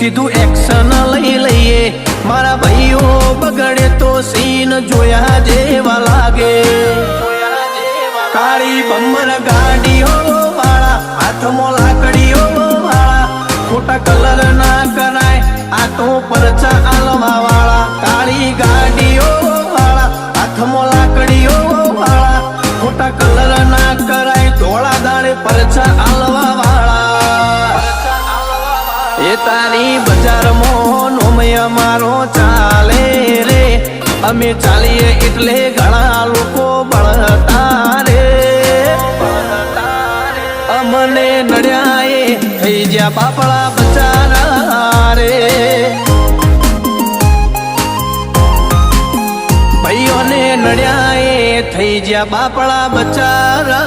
સીધું એક્શન લઈ લઈએ મારા ભાઈઓ બગડે તો સીન જોયા જેવા લાગે કાળી બમ્બર ગાડીઓ વાળા હાથમાં લાકડીઓ વાળા ખોટા કલર ના કરાય આ તો પરચા આલવા વાળા કાળી ગાડીઓ વાળા હાથમાં લાકડીઓ વાળા ખોટા કલર ના કરાય ધોળા દાડે પરચા આલવા વાળા એ તારી બજારમાં નોમય મારો ચાલે રે અમે ચાલીએ એટલે ઘણા લોકો બળતા રે અમને નડ્યા એ થઈ જ્યાં બાપડા બચારા રે ભાઈઓને નડ્યા એ થઈ જ્યાં બાપડા બચારા